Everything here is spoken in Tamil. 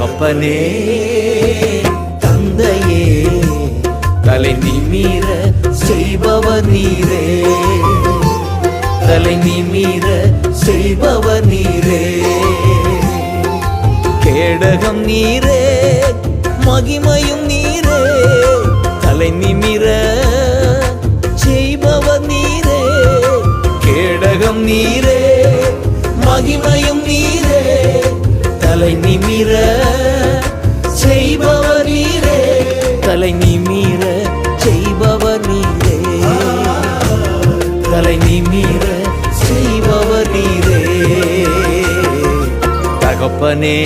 தகப்பனே தந்தையே தலை நிமிர செய்பவர் நீரே, தலை நிமிர செய்பவர் நீரே. கேடகம் நீரே மகிமையும் நீரே, தலை நிமிர செய்பவர் நீரே. கேடகம் நீரே மகிமையும் நீரே, தலை நிமிர செய்பவர் நீரே, தலை நிமிர செய்பவர் நீரே, தலை நிமிர செய்பவர் நீரே. தகப்பனே